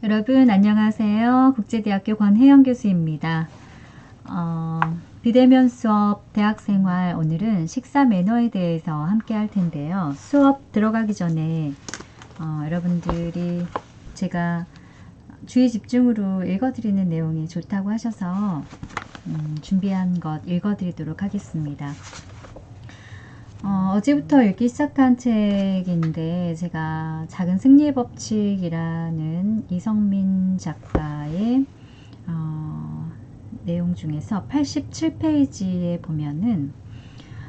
여러분 안녕하세요. 국제대학교 권혜영 교수입니다. 비대면 수업 대학생활 오늘은 식사 매너에 대해서 함께 할 텐데요. 수업 들어가기 전에 여러분들이 제가 주의 집중으로 읽어드리는 내용이 좋다고 하셔서 준비한 것 읽어드리도록 하겠습니다. 어제부터 읽기 시작한 책인데 제가 작은 승리의 법칙이라는 이성민 작가의 내용 중에서 87페이지에 보면은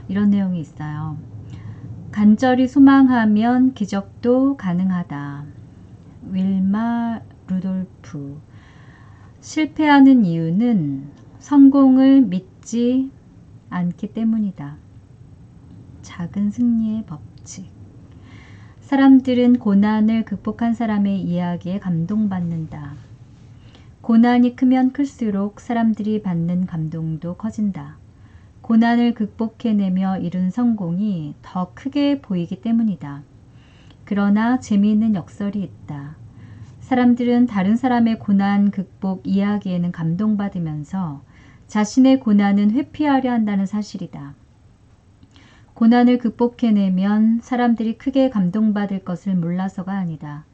이런 내용이 있어요. 간절히 소망하면 기적도 가능하다. 윌마 루돌프. 실패하는 이유는 성공을 믿지 않기 때문이다. 작은 승리의 법칙. 사람들은 고난을 극복한 사람의 이야기에 감동받는다. 고난이 크면 클수록 사람들이 받는 감동도 커진다. 고난을 극복해내며 이룬 성공이 더 크게 보이기 때문이다. 그러나 재미있는 역설이 있다. 사람들은 다른 사람의 고난 극복 이야기에는 감동받으면서 자신의 고난은 회피하려 한다는 사실이다. 고난을 극복해내면 사람들이 크게 감동받을 것을 몰라서가 아니다.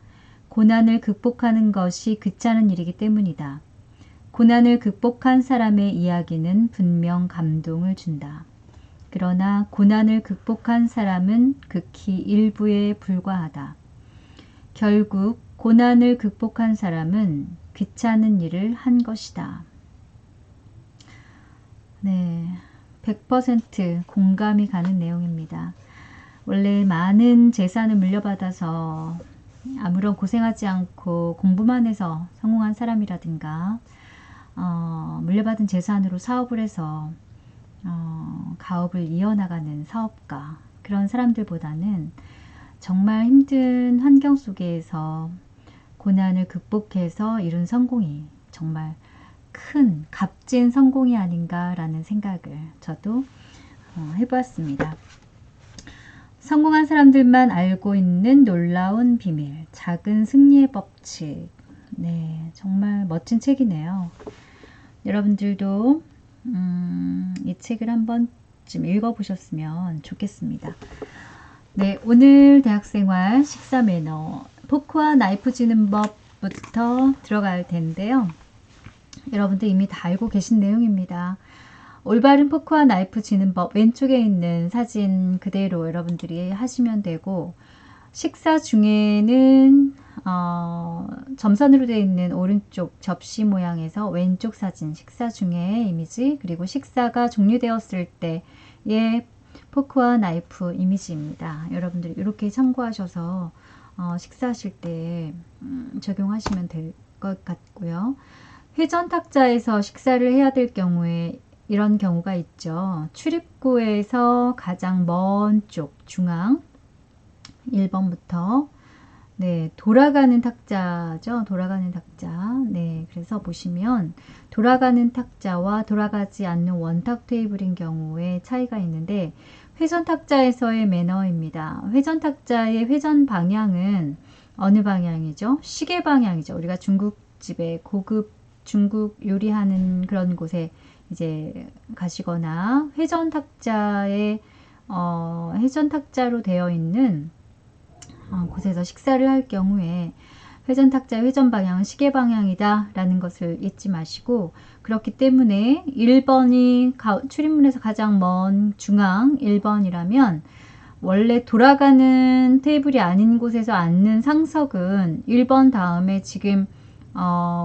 고난을 극복하는 것이 귀찮은 일이기 때문이다. 고난을 극복한 사람의 이야기는 분명 감동을 준다. 그러나 고난을 극복한 사람은 극히 일부에 불과하다. 결국 고난을 극복한 사람은 귀찮은 일을 한 것이다. 네. 100% 공감이 가는 내용입니다. 원래 많은 재산을 물려받아서 아무런 고생하지 않고 공부만 해서 성공한 사람이라든가 물려받은 재산으로 사업을 해서 가업을 이어나가는 사업가, 그런 사람들보다는 정말 힘든 환경 속에서 고난을 극복해서 이룬 성공이 정말 큰 값진 성공이 아닌가라는 생각을 저도 해보았습니다. 성공한 사람들만 알고 있는 놀라운 비밀, 작은 승리의 법칙. 네, 정말 멋진 책이네요. 여러분들도 이 책을 한 번쯤 읽어보셨으면 좋겠습니다. 네, 오늘 대학생활 식사 매너, 포크와 나이프 쥐는 법부터 들어갈 텐데요. 여러분들 이미 다 알고 계신 내용입니다. 올바른 포크와 나이프 쥐는 법, 왼쪽에 있는 사진 그대로 여러분들이 하시면 되고, 식사 중에는 점선으로 되어 있는 오른쪽 접시 모양에서 왼쪽 사진, 식사 중에 이미지, 그리고 식사가 종료되었을 때의 포크와 나이프 이미지입니다. 여러분들이 이렇게 참고하셔서 식사하실 때 적용하시면 될 것 같고요. 회전 탁자에서 식사를 해야 될 경우에 이런 경우가 있죠. 출입구에서 가장 먼 쪽 중앙 1번부터 돌아가는 탁자죠. 돌아가는 탁자. 네, 그래서 보시면 돌아가는 탁자와 돌아가지 않는 원탁 테이블인 경우에 차이가 있는데, 회전 탁자에서의 매너입니다. 회전 탁자의 회전 방향은 어느 방향이죠? 시계 방향이죠. 우리가 중국집에 고급 중국 요리하는 그런 곳에 이제 가시거나 회전 탁자에 회전 탁자로 되어 있는 곳에서 식사를 할 경우에 회전 탁자의 회전 방향은 시계 방향이다 라는 것을 잊지 마시고, 그렇기 때문에 1번이 출입문에서 가장 먼 중앙 1번이라면 원래 돌아가는 테이블이 아닌 곳에서 앉는 상석은 1번 다음에 지금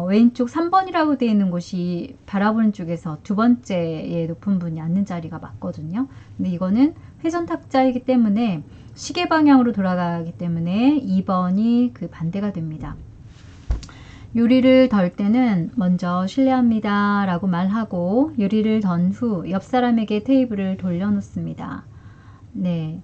왼쪽 3번이라고 되어 있는 곳이 바라보는 쪽에서 두 번째의 높은 분이 앉는 자리가 맞거든요. 근데 이거는 회전 탁자이기 때문에 시계 방향으로 돌아가기 때문에 2번이 그 반대가 됩니다. 요리를 덜 때는 먼저 실례합니다 라고 말하고, 요리를 던 후 옆 사람에게 테이블을 돌려놓습니다. 네,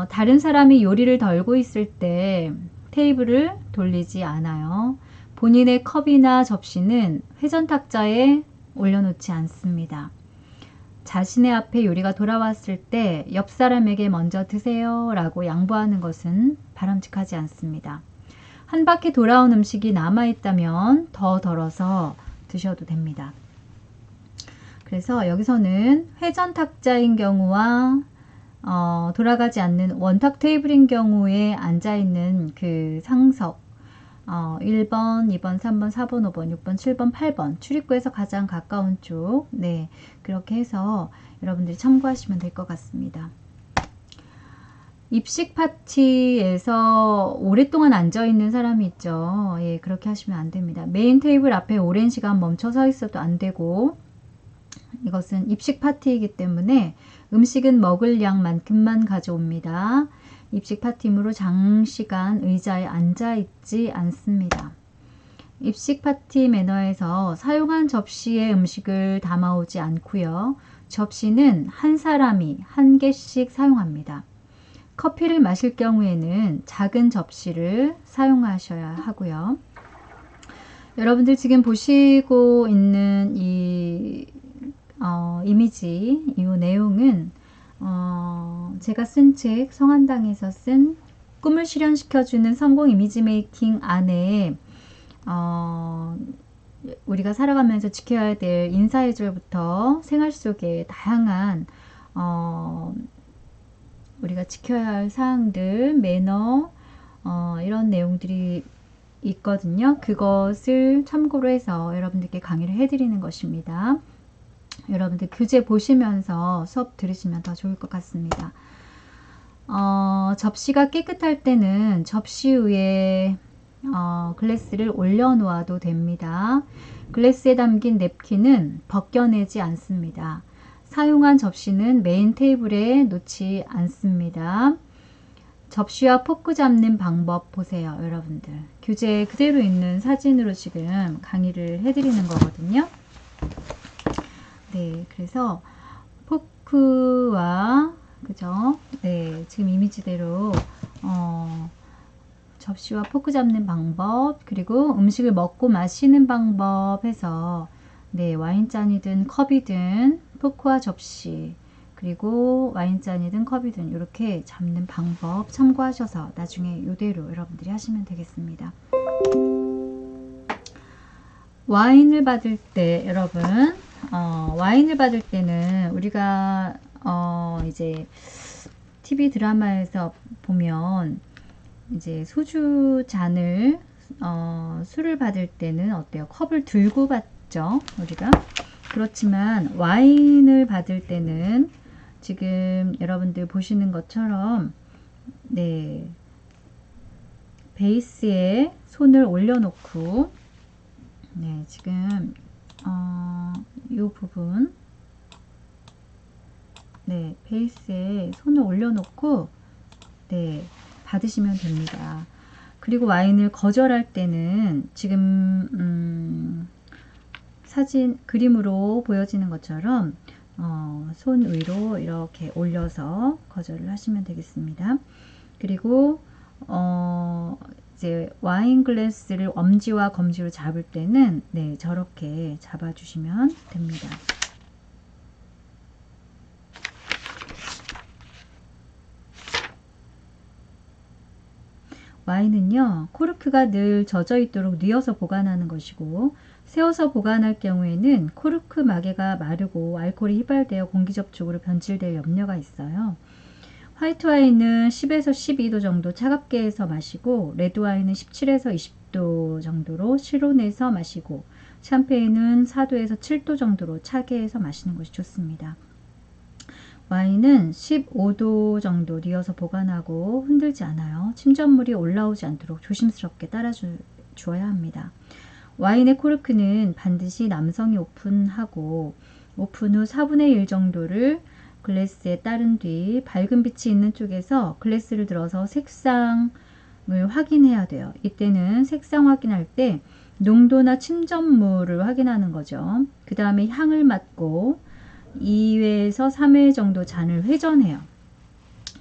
다른 사람이 요리를 덜고 있을 때 테이블을 돌리지 않아요. 본인의 컵이나 접시는 회전 탁자에 올려놓지 않습니다. 자신의 앞에 요리가 돌아왔을 때 옆 사람에게 먼저 드세요 라고 양보하는 것은 바람직하지 않습니다. 한 바퀴 돌아온 음식이 남아있다면 더 덜어서 드셔도 됩니다. 그래서 여기서는 회전 탁자인 경우와 돌아가지 않는 원탁 테이블인 경우에 앉아있는 그 상석 1번, 2번, 3번, 4번, 5번, 6번, 7번, 8번 출입구에서 가장 가까운 쪽 네, 그렇게 해서 여러분들이 참고하시면 될 것 같습니다. 입식 파티에서 오랫동안 앉아있는 사람이 있죠. 예, 그렇게 하시면 안 됩니다. 메인 테이블 앞에 오랜 시간 멈춰 서 있어도 안 되고 이것은 입식 파티이기 때문에 음식은 먹을 양만큼만 가져옵니다. 입식 파티이므로 장시간 의자에 앉아있지 않습니다. 입식 파티 매너에서 사용한 접시에 음식을 담아오지 않고요. 접시는 한 사람이 한 개씩 사용합니다. 커피를 마실 경우에는 작은 접시를 사용하셔야 하고요. 여러분들 지금 보시고 있는 이 이미지, 이 내용은 제가 쓴 책 성한당에서 쓴 꿈을 실현시켜주는 성공 이미지 메이킹 안에 우리가 살아가면서 지켜야 될 인사예절부터 생활 속에 다양한 우리가 지켜야 할 사항들, 매너 이런 내용들이 있거든요. 그것을 참고로 해서 여러분들께 강의를 해드리는 것입니다. 여러분들 교재 보시면서 수업 들으시면 더 좋을 것 같습니다. 접시가 깨끗할 때는 접시 위에 글래스를 올려놓아도 됩니다. 글래스에 담긴 냅킨은 벗겨내지 않습니다. 사용한 접시는 메인 테이블에 놓지 않습니다. 접시와 포크 잡는 방법 보세요. 여러분들 교재에 그대로 있는 사진으로 지금 강의를 해드리는 거거든요. 네, 그래서 포크와 그죠? 네, 지금 이미지대로 접시와 포크 잡는 방법, 그리고 음식을 먹고 마시는 방법 해서 네, 와인잔이든 컵이든 포크와 접시, 그리고 와인잔이든 컵이든 이렇게 잡는 방법 참고하셔서 나중에 이대로 여러분들이 하시면 되겠습니다. 와인을 받을 때 여러분 와인을 받을 때는 우리가 이제 TV 드라마에서 보면 이제 소주 잔을 술을 받을 때는 어때요? 컵을 들고 받죠, 우리가. 그렇지만 와인을 받을 때는 지금 여러분들 보시는 것처럼 네, 베이스에 손을 올려놓고 네, 지금 이 부분 네, 베이스에 손을 올려놓고 네, 받으시면 됩니다. 그리고 와인을 거절할 때는 지금 사진 그림으로 보여지는 것처럼 손 위로 이렇게 올려서 거절을 하시면 되겠습니다. 그리고 이제 와인 글래스를 엄지와 검지로 잡을 때는 네, 저렇게 잡아주시면 됩니다. 와인은요, 코르크가 늘 젖어 있도록 뉘어서 보관하는 것이고, 세워서 보관할 경우에는 코르크 마개가 마르고 알코올이 휘발되어 공기 접촉으로 변질될 염려가 있어요. 화이트 와인은 10에서 12도 정도 차갑게 해서 마시고, 레드 와인은 17에서 20도 정도로 실온에서 마시고, 샴페인은 4도에서 7도 정도로 차게 해서 마시는 것이 좋습니다. 와인은 15도 정도 뉘어서 보관하고 흔들지 않아요. 침전물이 올라오지 않도록 조심스럽게 따라주어야 합니다. 와인의 코르크는 반드시 남성이 오픈하고 오픈 후 4분의 1 정도를 글래스에 따른 뒤 밝은 빛이 있는 쪽에서 글래스를 들어서 색상을 확인해야 돼요. 이때는 색상 확인할 때 농도나 침전물을 확인하는 거죠. 그 다음에 향을 맡고 2회에서 3회 정도 잔을 회전해요.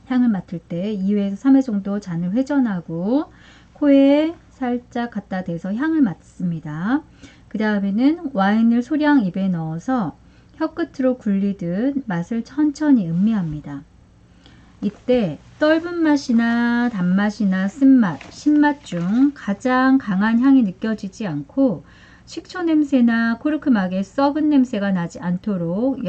향을 맡을 때 2회에서 3회 정도 잔을 회전하고 코에 살짝 갖다 대서 향을 맡습니다. 그 다음에는 와인을 소량 입에 넣어서 혀끝으로 굴리듯 맛을 천천히 음미합니다. 이때 떫은 맛이나 단맛이나 쓴맛, 신맛 중 가장 강한 향이 느껴지지 않고 식초 냄새나 코르크막의 썩은 냄새가 나지 않도록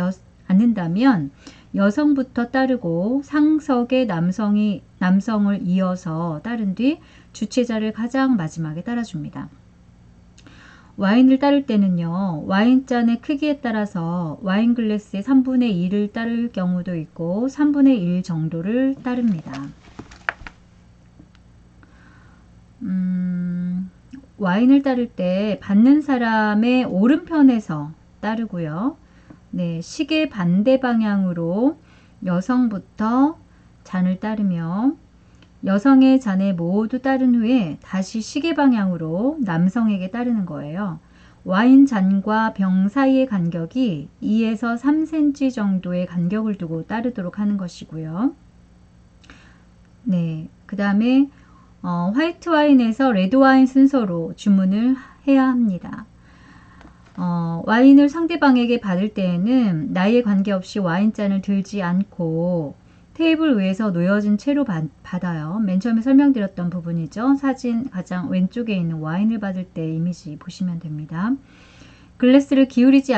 않는다면 여성부터 따르고 상석의 남성을 이어서 따른 뒤 주최자를 가장 마지막에 따라줍니다. 와인을 따를 때는요, 와인잔의 크기에 따라서 와인 글래스의 3분의 1을 따를 경우도 있고 3분의 1 정도를 따릅니다. 와인을 따를 때 받는 사람의 오른편에서 따르고요. 네, 시계 반대 방향으로 여성부터 잔을 따르며 여성의 잔에 모두 따른 후에 다시 시계 방향으로 남성에게 따르는 거예요. 와인 잔과 병 사이의 간격이 2에서 3cm 정도의 간격을 두고 따르도록 하는 것이고요. 네, 그 다음에 화이트 와인에서 레드 와인 순서로 주문을 해야 합니다. 와인을 상대방에게 받을 때에는 나이에 관계없이 와인잔을 들지 않고 테이블 위에서 놓여진 채로 받아요. 맨 처음에 설명드렸던 부분이죠. 사진 가장 왼쪽에 있는 와인을 받을 때 이미지 보시면 됩니다. 글래스를 기울이지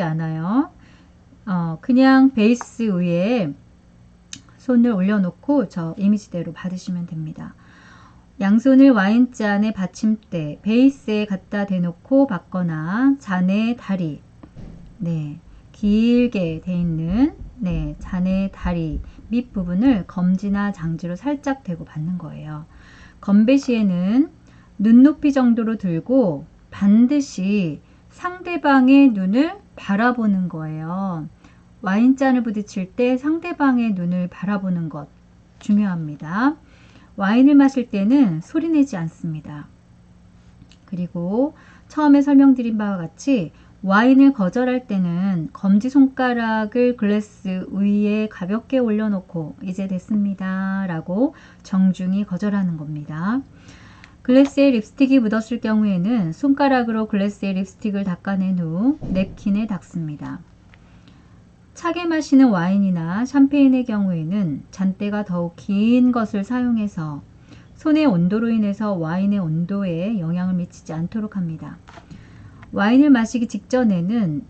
않아요. 그냥 베이스 위에 손을 올려놓고 저 이미지대로 받으시면 됩니다. 양손을 와인잔의 받침대, 베이스에 갖다 대놓고 받거나 잔의 다리, 네, 길게 돼 있는 잔의 다리 밑부분을 검지나 장지로 살짝 대고 받는 거예요. 건배 시에는 눈높이 정도로 들고 반드시 상대방의 눈을 바라보는 거예요. 와인잔을 부딪힐 때 상대방의 눈을 바라보는 것 중요합니다. 와인을 마실 때는 소리내지 않습니다. 그리고 처음에 설명드린 바와 같이 와인을 거절할 때는 검지손가락을 글래스 위에 가볍게 올려놓고 이제 됐습니다 라고 정중히 거절하는 겁니다. 글래스에 립스틱이 묻었을 경우에는 손가락으로 글래스에 립스틱을 닦아낸 후 냅킨에 닦습니다. 차게 마시는 와인이나 샴페인의 경우에는 잔대가 더욱 긴 것을 사용해서 손의 온도로 인해서 와인의 온도에 영향을 미치지 않도록 합니다. 와인을 마시기 직전에는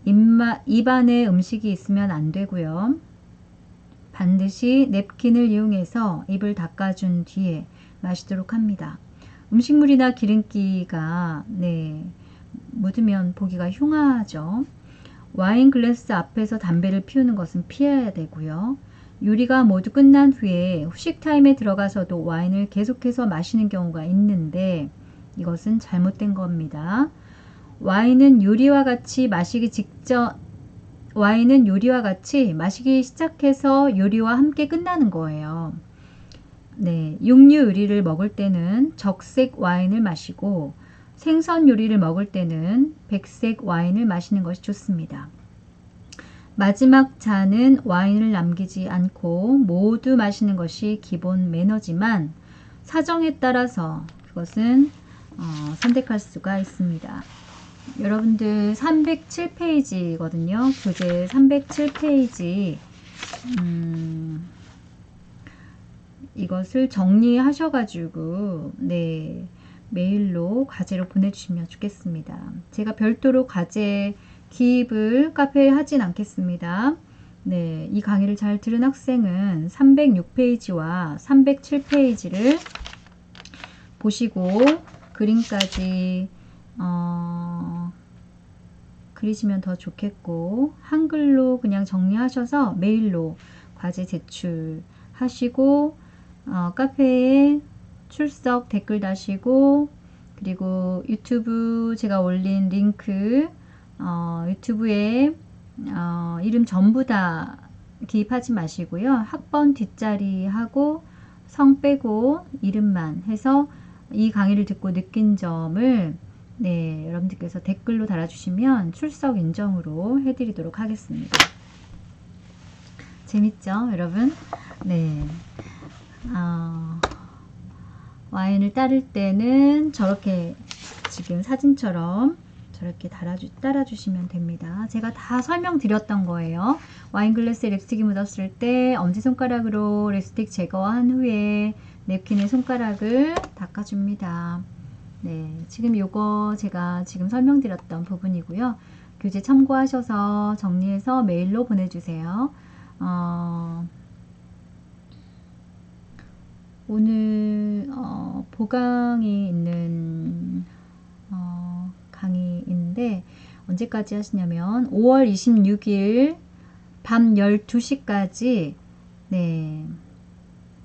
입안에 음식이 있으면 안 되고요. 반드시 냅킨을 이용해서 입을 닦아준 뒤에 마시도록 합니다. 음식물이나 기름기가 묻으면 보기가 흉하죠. 와인 글래스 앞에서 담배를 피우는 것은 피해야 되고요. 요리가 모두 끝난 후에 후식 타임에 들어가서도 와인을 계속해서 마시는 경우가 있는데 이것은 잘못된 겁니다. 와인은 요리와 같이 마시기 시작해서 요리와 함께 끝나는 거예요. 네, 육류 요리를 먹을 때는 적색 와인을 마시고 생선 요리를 먹을 때는 백색 와인을 마시는 것이 좋습니다. 마지막 잔은 와인을 남기지 않고 모두 마시는 것이 기본 매너지만 사정에 따라서 그것은 선택할 수가 있습니다. 여러분들 307페이지거든요. 교재 307페이지 이것을 정리하셔가지고 메일로 과제로 보내주시면 좋겠습니다. 제가 별도로 과제 기입을 카페에 하진 않겠습니다. 이 강의를 잘 들은 학생은 306페이지와 307페이지를 보시고 그림까지 그리시면 더 좋겠고 한글로 그냥 정리하셔서 메일로 과제 제출하시고 카페에 출석 댓글 다시고 그리고 유튜브 제가 올린 링크 유튜브에 이름 전부 다 기입하지 마시고요. 학번 뒷자리 하고 성 빼고 이름만 해서 이 강의를 듣고 느낀 점을 여러분들께서 댓글로 달아주시면 출석 인정으로 해드리도록 하겠습니다. 재밌죠, 여러분? 와인을 따를 때는 저렇게 지금 사진처럼 저렇게 따라주시면 됩니다. 제가 다 설명드렸던 거예요. 와인글라스에 립스틱이 묻었을 때 엄지손가락으로 립스틱 제거한 후에 냅킨에 손가락을 닦아줍니다. 네, 지금 요거 제가 지금 설명드렸던 부분이고요. 교재 참고하셔서 정리해서 메일로 보내주세요. 오늘 보강이 있는 강의인데 언제까지 하시냐면 5월 26일 밤 12시까지 네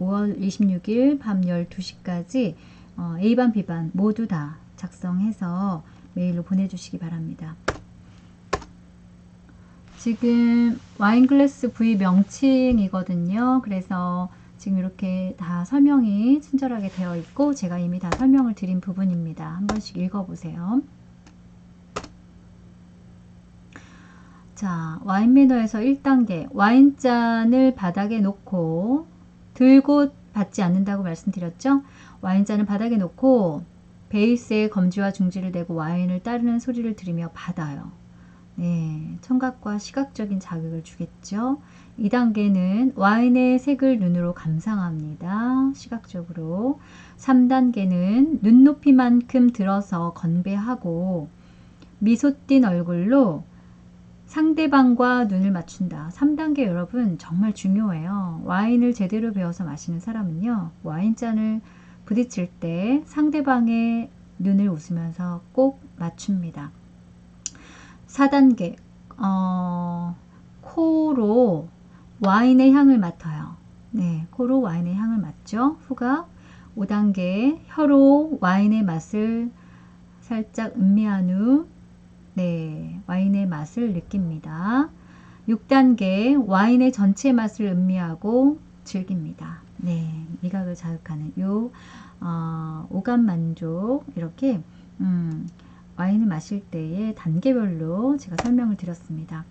5월 26일 밤 12시까지 A반 B반 모두 다 작성해서 메일로 보내주시기 바랍니다. 지금 와인글래스 부위 명칭이거든요. 그래서 지금 이렇게 다 설명이 친절하게 되어 있고 제가 이미 다 설명을 드린 부분입니다. 한 번씩 읽어보세요. 자, 와인 매너에서 1단계 와인잔을 바닥에 놓고 들고 받지 않는다고 말씀드렸죠. 와인잔을 바닥에 놓고 베이스에 검지와 중지를 대고 와인을 따르는 소리를 들으며 받아요. 네, 청각과 시각적인 자극을 주겠죠. 2단계는 와인의 색을 눈으로 감상합니다. 시각적으로. 3단계는 눈높이만큼 들어서 건배하고 미소 띤 얼굴로 상대방과 눈을 맞춘다. 3단계 여러분 정말 중요해요. 와인을 제대로 배워서 마시는 사람은요. 와인잔을 부딪힐 때 상대방의 눈을 웃으면서 꼭 맞춥니다. 4단계 코로 와인의 향을 맡아요. 네, 코로 와인의 향을 맡죠. 후각. 5단계 혀로 와인의 맛을 살짝 음미한 후 네, 와인의 맛을 느낍니다. 6단계 와인의 전체 맛을 음미하고 즐깁니다. 네, 미각을 자극하는 요 오감 만족 이렇게 와인을 마실 때의 단계별로 제가 설명을 드렸습니다.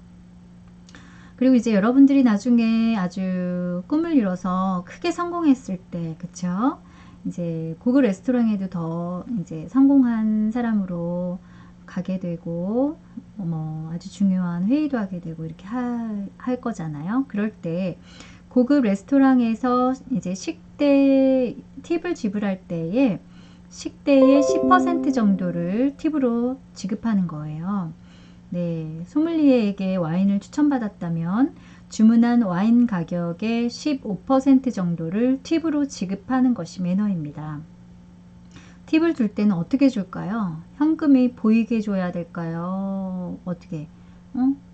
그리고 이제 여러분들이 나중에 아주 꿈을 이뤄서 크게 성공했을 때, 그쵸? 이제 고급 레스토랑에도 더 이제 성공한 사람으로 가게 되고, 뭐 아주 중요한 회의도 하게 되고 이렇게 할 거잖아요. 그럴 때 고급 레스토랑에서 이제 식대 팁을 지불할 때에 식대의 10% 정도를 팁으로 지급하는 거예요. 네, 소믈리에에게 와인을 추천받았다면 주문한 와인 가격의 15% 정도를 팁으로 지급하는 것이 매너입니다. 팁을 줄 때는 어떻게 줄까요? 현금이 보이게 줘야 될까요? 어떻게?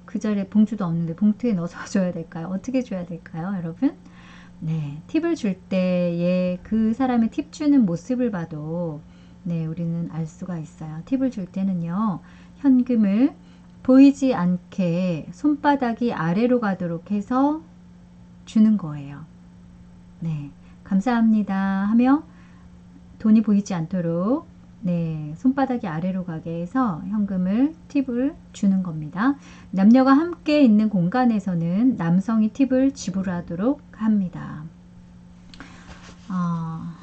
그 자리에 봉투도 없는데 봉투에 넣어서 줘야 될까요? 어떻게 줘야 될까요, 여러분? 네, 팁을 줄 때에 그 사람의 팁 주는 모습을 봐도 네, 우리는 알 수가 있어요. 팁을 줄 때는요, 현금을 보이지 않게 손바닥이 아래로 가도록 해서 주는 거예요. 네, 감사합니다 하며 돈이 보이지 않도록 네, 손바닥이 아래로 가게 해서 현금을 팁을 주는 겁니다. 남녀가 함께 있는 공간에서는 남성이 팁을 지불하도록 합니다.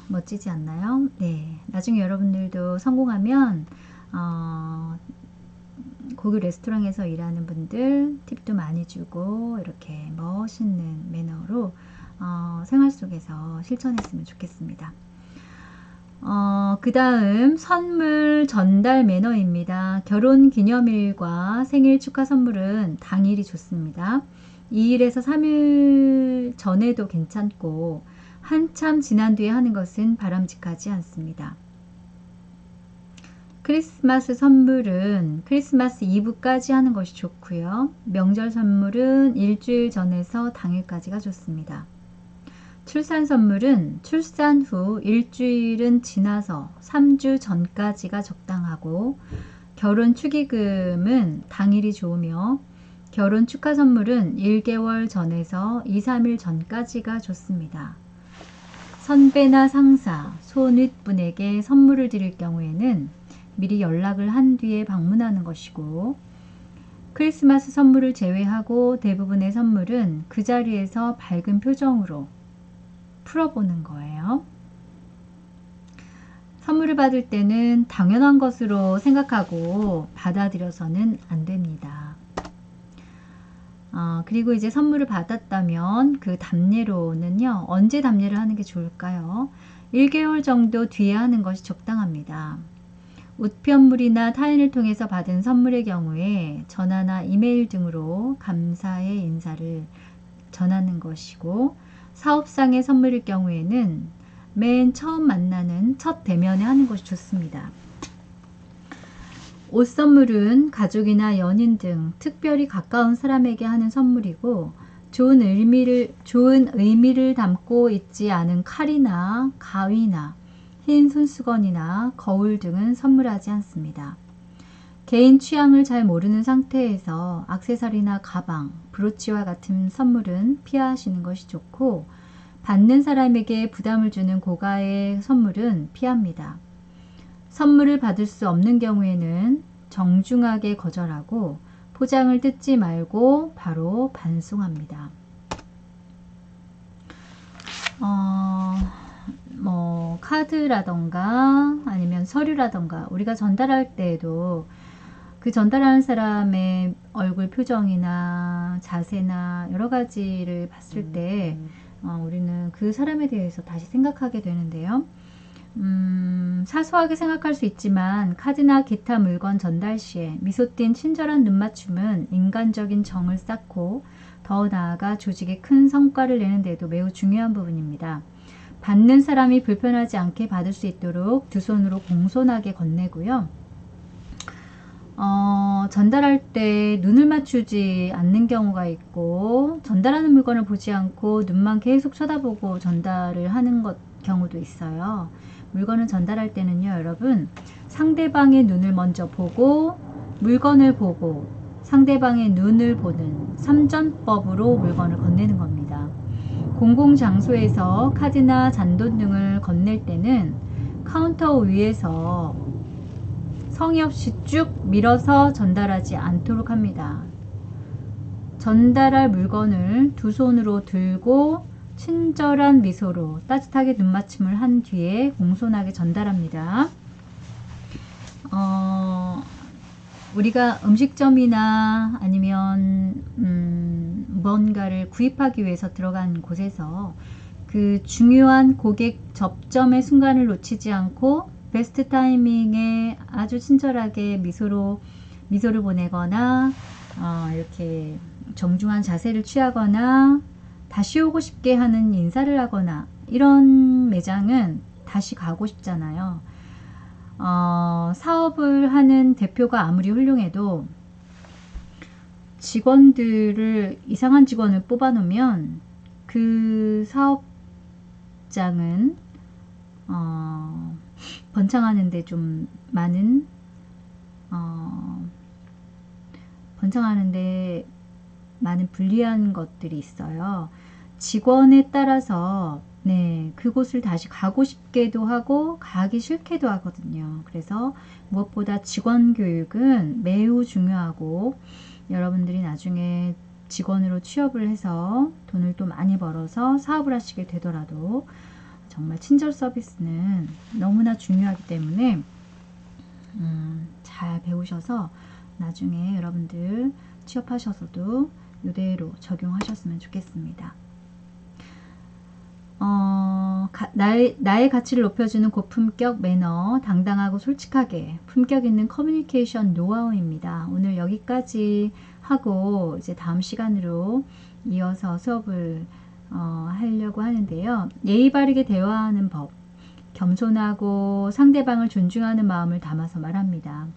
멋지지 않나요? 네, 나중에 여러분들도 성공하면 고급 레스토랑에서 일하는 분들 팁도 많이 주고 이렇게 멋있는 매너로 생활 속에서 실천했으면 좋겠습니다. 그 다음 선물 전달 매너입니다. 결혼 기념일과 생일 축하 선물은 당일이 좋습니다. 2일에서 3일 전에도 괜찮고 한참 지난 뒤에 하는 것은 바람직하지 않습니다. 크리스마스 선물은 크리스마스 이브까지 하는 것이 좋고요. 명절 선물은 일주일 전에서 당일까지가 좋습니다. 출산 선물은 출산 후 일주일은 지나서 3주 전까지가 적당하고 결혼 축의금은 당일이 좋으며 결혼 축하 선물은 1개월 전에서 2, 3일 전까지가 좋습니다. 선배나 상사, 손윗분에게 선물을 드릴 경우에는 미리 연락을 한 뒤에 방문하는 것이고 크리스마스 선물을 제외하고 대부분의 선물은 그 자리에서 밝은 표정으로 풀어보는 거예요. 선물을 받을 때는 당연한 것으로 생각하고 받아들여서는 안 됩니다. 그리고 이제 선물을 받았다면 그 답례로는요, 언제 답례를 하는 게 좋을까요? 1개월 정도 뒤에 하는 것이 적당합니다. 우편물이나 타인을 통해서 받은 선물의 경우에 전화나 이메일 등으로 감사의 인사를 전하는 것이고, 사업상의 선물일 경우에는 맨 처음 만나는 첫 대면에 하는 것이 좋습니다. 옷 선물은 가족이나 연인 등 특별히 가까운 사람에게 하는 선물이고, 좋은 의미를 담고 있지 않은 칼이나 가위나 흰 손수건이나 거울 등은 선물하지 않습니다. 개인 취향을 잘 모르는 상태에서 액세서리나 가방, 브로치와 같은 선물은 피하시는 것이 좋고, 받는 사람에게 부담을 주는 고가의 선물은 피합니다. 선물을 받을 수 없는 경우에는 정중하게 거절하고 포장을 뜯지 말고 바로 반송합니다. 카드라던가 아니면 서류라던가 우리가 전달할 때에도 그 전달하는 사람의 얼굴 표정이나 자세나 여러 가지를 봤을 때 우리는 그 사람에 대해서 다시 생각하게 되는데요. 사소하게 생각할 수 있지만 카드나 기타 물건 전달 시에 미소 띤 친절한 눈맞춤은 인간적인 정을 쌓고 더 나아가 조직에 큰 성과를 내는 데도 매우 중요한 부분입니다. 받는 사람이 불편하지 않게 받을 수 있도록 두 손으로 공손하게 건네고요. 전달할 때 눈을 맞추지 않는 경우가 있고, 전달하는 물건을 보지 않고 눈만 계속 쳐다보고 전달을 하는 경우도 있어요. 물건을 전달할 때는요, 여러분, 상대방의 눈을 먼저 보고 물건을 보고 상대방의 눈을 보는 삼전법으로 물건을 건네는 겁니다. 공공장소에서 카드나 잔돈 등을 건넬 때는 카운터 위에서 성의 없이 쭉 밀어서 전달하지 않도록 합니다. 전달할 물건을 두 손으로 들고 친절한 미소로 따뜻하게 눈맞춤을 한 뒤에 공손하게 전달합니다. 우리가 음식점이나 아니면 뭔가를 구입하기 위해서 들어간 곳에서 그 중요한 고객 접점의 순간을 놓치지 않고 베스트 타이밍에 아주 친절하게 미소를 보내거나 이렇게 정중한 자세를 취하거나 다시 오고 싶게 하는 인사를 하거나, 이런 매장은 다시 가고 싶잖아요. 사업을 하는 대표가 아무리 훌륭해도 이상한 직원을 뽑아놓으면 그 사업장은 번창하는데 좀 많은 불리한 것들이 있어요. 직원에 따라서 그곳을 다시 가고 싶게도 하고 가기 싫게도 하거든요. 그래서 무엇보다 직원 교육은 매우 중요하고, 여러분들이 나중에 직원으로 취업을 해서 돈을 또 많이 벌어서 사업을 하시게 되더라도 정말 친절 서비스는 너무나 중요하기 때문에 잘 배우셔서 나중에 여러분들 취업하셔서도 이대로 적용하셨으면 좋겠습니다. 나의 가치를 높여주는 고품격 매너, 당당하고 솔직하게 품격 있는 커뮤니케이션 노하우입니다. 오늘 여기까지 하고 이제 다음 시간으로 이어서 수업을 하려고 하는데요. 예의 바르게 대화하는 법, 겸손하고 상대방을 존중하는 마음을 담아서 말합니다.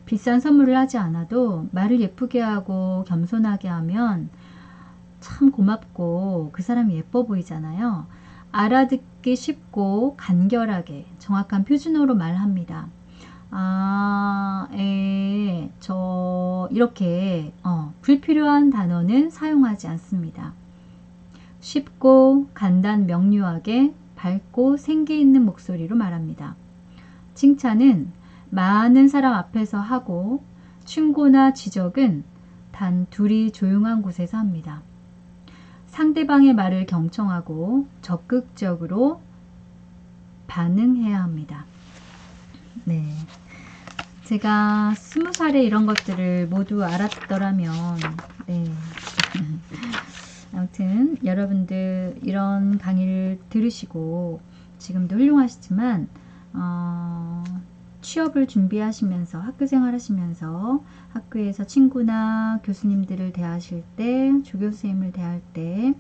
비싼 선물을 하지 않아도 말을 예쁘게 하고 겸손하게 하면 참 고맙고 그 사람이 예뻐 보이잖아요. 알아듣기 쉽고 간결하게 정확한 표준어로 말합니다. 이렇게 불필요한 단어는 사용하지 않습니다. 쉽고 간단 명료하게 밝고 생기 있는 목소리로 말합니다. 칭찬은 많은 사람 앞에서 하고, 충고나 지적은 단 둘이 조용한 곳에서 합니다. 상대방의 말을 경청하고 적극적으로 반응해야 합니다. 네. 제가 20살에 이런 것들을 모두 알았더라면, 네. 아무튼 여러분들 이런 강의를 들으시고 지금도 훌륭하시지만 취업을 준비하시면서 학교생활 하시면서 학교에서 친구나 교수님들을 대하실 때, 조교선생님을 대할 때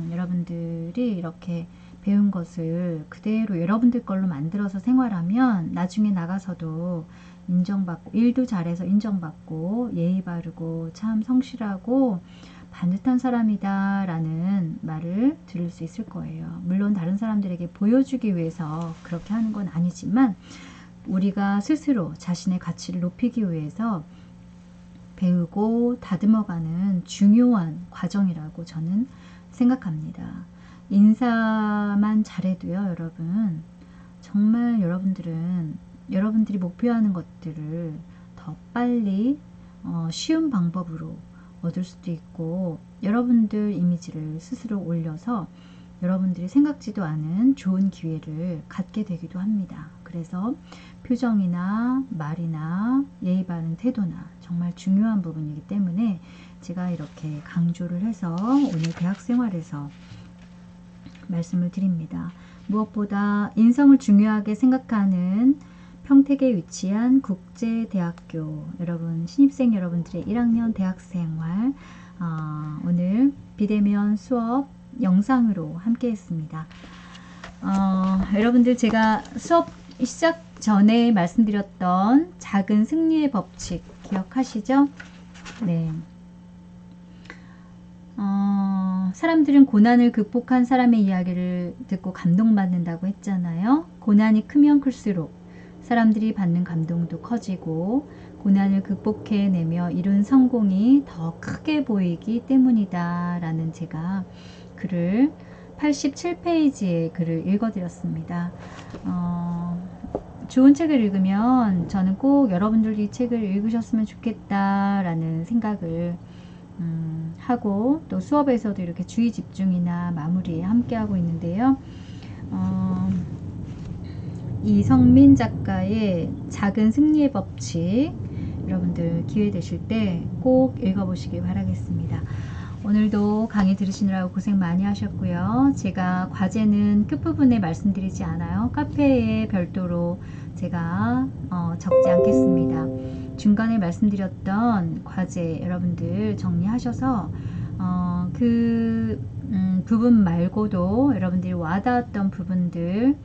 여러분들이 이렇게 배운 것을 그대로 여러분들 걸로 만들어서 생활하면 나중에 나가서도 인정받고, 일도 잘해서 인정받고, 예의 바르고 참 성실하고 반듯한 사람이다 라는 말을 들을 수 있을 거예요. 물론 다른 사람들에게 보여주기 위해서 그렇게 하는 건 아니지만 우리가 스스로 자신의 가치를 높이기 위해서 배우고 다듬어가는 중요한 과정이라고 저는 생각합니다. 인사만 잘해도요, 여러분, 정말 여러분들이 목표하는 것들을 더 빨리 쉬운 방법으로 얻을 수도 있고, 여러분들 이미지를 스스로 올려서 여러분들이 생각지도 않은 좋은 기회를 갖게 되기도 합니다. 그래서 표정이나 말이나 예의 바른 태도나 정말 중요한 부분이기 때문에 제가 이렇게 강조를 해서 오늘 대학 생활에서 말씀을 드립니다. 무엇보다 인성을 중요하게 생각하는 평택에 위치한 국제대학교, 여러분 신입생 여러분들의 1학년 대학생활, 오늘 비대면 수업 영상으로 함께 했습니다. 여러분들 제가 수업 시작 전에 말씀드렸던 작은 승리의 법칙 기억하시죠? 네. 사람들은 고난을 극복한 사람의 이야기를 듣고 감동받는다고 했잖아요. 고난이 크면 클수록 사람들이 받는 감동도 커지고 고난을 극복해내며 이룬 성공이 더 크게 보이기 때문이다 라는 제가 글을 87페이지의 글을 읽어드렸습니다. 좋은 책을 읽으면 저는 꼭 여러분들이 이 책을 읽으셨으면 좋겠다 라는 생각을 하고, 또 수업에서도 이렇게 주의 집중이나 마무리에 함께 하고 있는데요. 이성민 작가의 작은 승리의 법칙, 여러분들 기회 되실 때 꼭 읽어보시기 바라겠습니다. 오늘도 강의 들으시느라고 고생 많이 하셨고요. 제가 과제는 끝부분에 말씀드리지 않아요. 카페에 별도로 제가 적지 않겠습니다. 중간에 말씀드렸던 과제 여러분들 정리하셔서 그 부분 말고도 여러분들이 와닿았던 부분들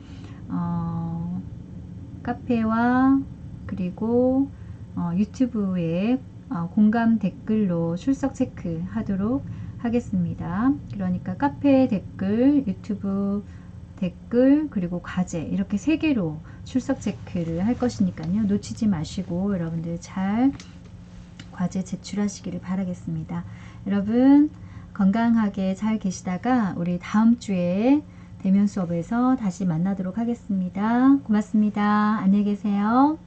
카페와 그리고 유튜브에 공감 댓글로 출석 체크하도록 하겠습니다. 그러니까 카페 댓글, 유튜브 댓글, 그리고 과제 이렇게 3개로 출석 체크를 할 것이니까요. 놓치지 마시고 여러분들 잘 과제 제출하시기를 바라겠습니다. 여러분 건강하게 잘 계시다가 우리 다음 주에 대면 수업에서 다시 만나도록 하겠습니다. 고맙습니다. 안녕히 계세요.